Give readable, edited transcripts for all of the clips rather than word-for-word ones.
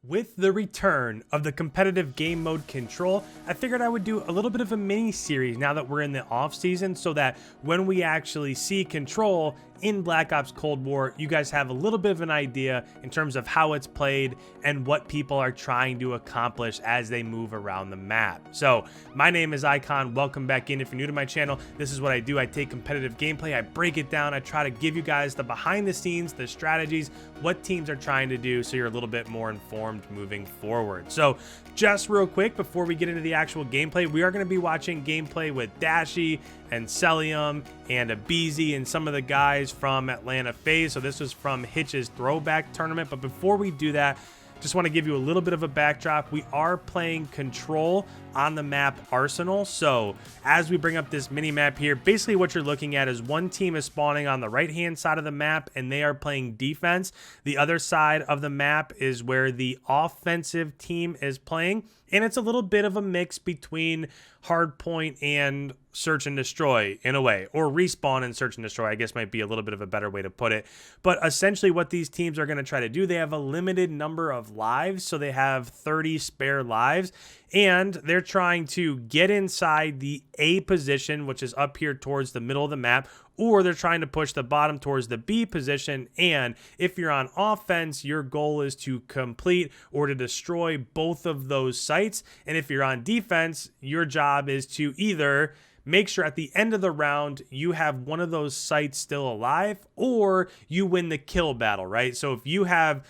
With the return of the competitive game mode Control, I figured I would do a little bit of a mini series now that we're in the off season, so that when we actually see Control in Black Ops Cold War, you guys have a little bit of an idea in terms of how it's played and what people are trying to accomplish as they move around the map. So my name is Icon. Welcome back in. If you're new to my channel, this is what I do. I take competitive gameplay, I break it down, I try to give you guys the behind the scenes, the strategies, what teams are trying to do, so you're a little bit more informed moving forward. So just real quick before we get into the actual gameplay, we are going to be watching gameplay with DASHY and CELLIUM and Abizi and some of the guys from Atlanta FaZe. So this was from Hitch's throwback tournament. But before we do that, just want to give you a little bit of a backdrop. We are playing Control on the map Arsenal. So as we bring up this mini map here, basically what you're looking at is one team is spawning on the right hand side of the map and they are playing defense. The other side of the map is where the offensive team is playing, and it's a little bit of a mix between hardpoint and search and destroy in a way, or respawn and search and destroy, I guess might be a little bit of a better way to put it. But essentially what these teams are going to try to do, they have a limited number of lives, so they have 30 spare lives, and they're trying to get inside the A position, which is up here towards the middle of the map, or they're trying to push the bottom towards the B position. And if you're on offense, your goal is to complete or to destroy both of those sites. And if you're on defense, your job is to either make sure at the end of the round you have one of those sites still alive, or you win the kill battle, right? So if you have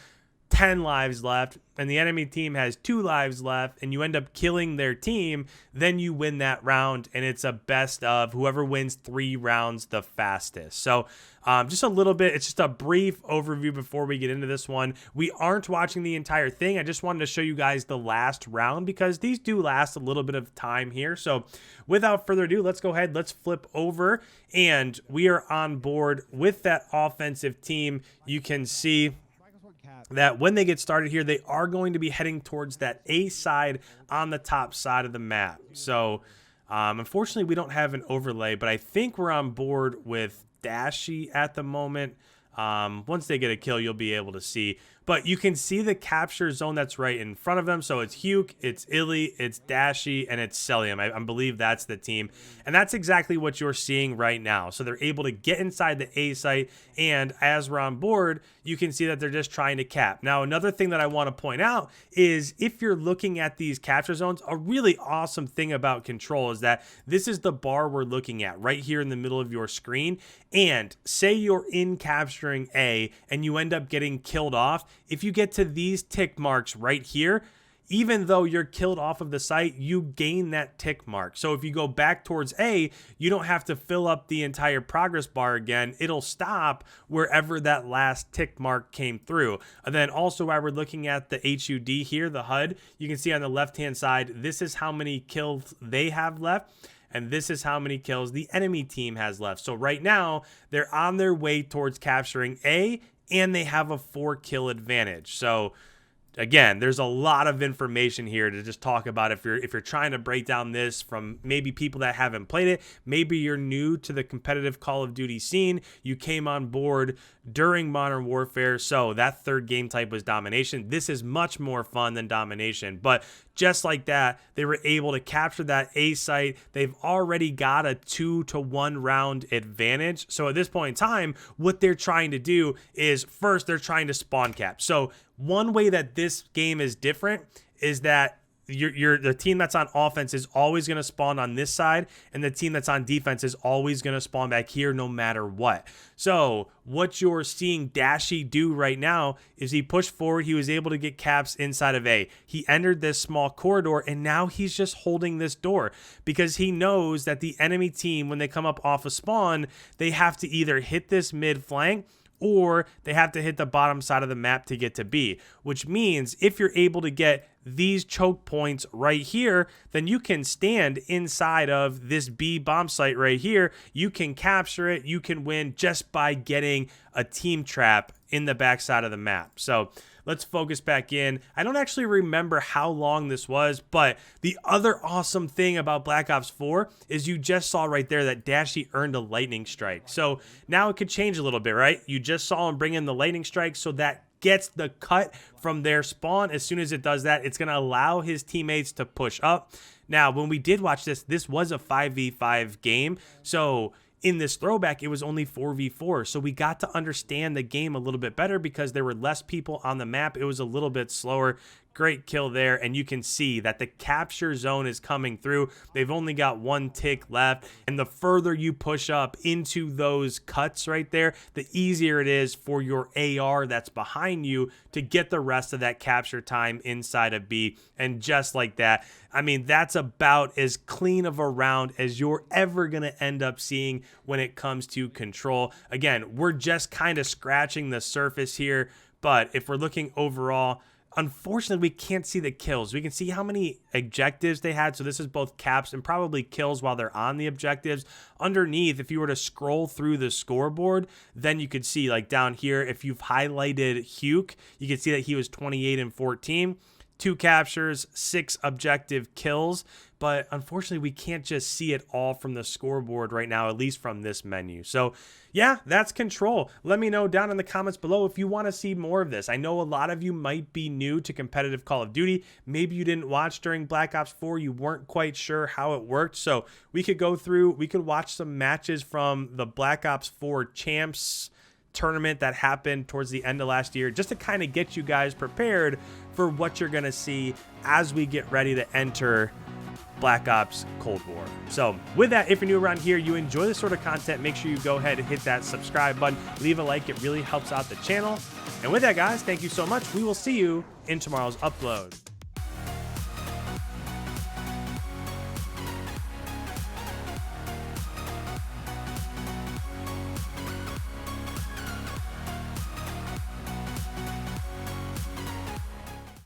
10 lives left and the enemy team has 2 lives left and you end up killing their team, then you win that round, and it's a best of whoever wins 3 rounds the fastest. So just a little bit, it's just a brief overview before we get into this one. We aren't watching the entire thing. I just wanted to show you guys the last round because these do last a little bit of time here. So without further ado, let's go ahead, let's flip over, and we are on board with that offensive team. You can see that when they get started here, they are going to be heading towards that A side on the top side of the map. So unfortunately, we don't have an overlay, but I think we're on board with DASHY at the moment. Once they get a kill, you'll be able to see. But you can see the capture zone that's right in front of them. So it's HUKE, it's ILLEY, it's DASHY, and it's CELLIUM. I believe that's the team. And that's exactly what you're seeing right now. So they're able to get inside the A site. And as we're on board, you can see that they're just trying to cap. Now, another thing that I want to point out is if you're looking at these capture zones, a really awesome thing about Control is that this is the bar we're looking at right here in the middle of your screen. And say you're in capturing A and you end up getting killed off. If you get to these tick marks right here, even though you're killed off of the site, you gain that tick mark. So if you go back towards A, you don't have to fill up the entire progress bar again. It'll stop wherever that last tick mark came through. And then also while we're looking at the HUD here, the HUD, you can see on the left-hand side, this is how many kills they have left. And this is how many kills the enemy team has left. So right now, they're on their way towards capturing A, and they have a 4-kill advantage. So again, there's a lot of information here to just talk about if you're trying to break down this from maybe people that haven't played it. Maybe you're new to the competitive Call of Duty scene. You came on board during Modern Warfare, so that third game type was domination. This is much more fun than domination, but just like that, they were able to capture that A site. They've already got a 2-to-1 round advantage. So at this point in time, what they're trying to do is first they're trying to spawn cap. So one way that this game is different is that the team that's on offense is always going to spawn on this side, and the team that's on defense is always going to spawn back here no matter what. So what you're seeing DASHY do right now is he pushed forward. He was able to get caps inside of A. He entered this small corridor, and now he's just holding this door because he knows that the enemy team, when they come up off of spawn, they have to either hit this mid flank or they have to hit the bottom side of the map to get to B, which means if you're able to get these choke points right here, then you can stand inside of this B bomb site right here. You can capture it. You can win just by getting a team trap in the backside of the map. So let's focus back in. I don't actually remember how long this was, but the other awesome thing about Black Ops 4 is you just saw right there that DASHY earned a lightning strike. So now it could change a little bit, right? You just saw him bring in the lightning strike, so that gets the cut from their spawn. As soon as it does that, it's going to allow his teammates to push up. Now, when we did watch this, this was a 5v5 game. So in this throwback, it was only 4v4. So we got to understand the game a little bit better because there were less people on the map. It was a little bit slower. Great kill there, and you can see that the capture zone is coming through. They've only got one tick left, and the further you push up into those cuts right there, the easier it is for your AR that's behind you to get the rest of that capture time inside of B. And just like that, I mean, that's about as clean of a round as you're ever going to end up seeing when it comes to control. Again, we're just kind of scratching the surface here, but if we're looking overall, unfortunately, we can't see the kills. We can see how many objectives they had. So this is both caps and probably kills while they're on the objectives. Underneath, if you were to scroll through the scoreboard, then you could see, like down here, if you've highlighted HUKE, you can see that he was 28 and 14. 2 captures, 6 objective kills. But unfortunately, we can't just see it all from the scoreboard right now, at least from this menu. So yeah, that's Control. Let me know down in the comments below if you want to see more of this. I know a lot of you might be new to competitive Call of Duty. Maybe you didn't watch during Black Ops 4. You weren't quite sure how it worked. So we could go through, we could watch some matches from the Black Ops 4 Champs tournament that happened towards the end of last year, just to kind of get you guys prepared for what you're going to see as we get ready to enter Black Ops Cold War. So with that, if you're new around here, you enjoy this sort of content, make sure you go ahead and hit that subscribe button, leave a like. It really helps out the channel. And with that, guys, thank you so much. We will see you in tomorrow's upload.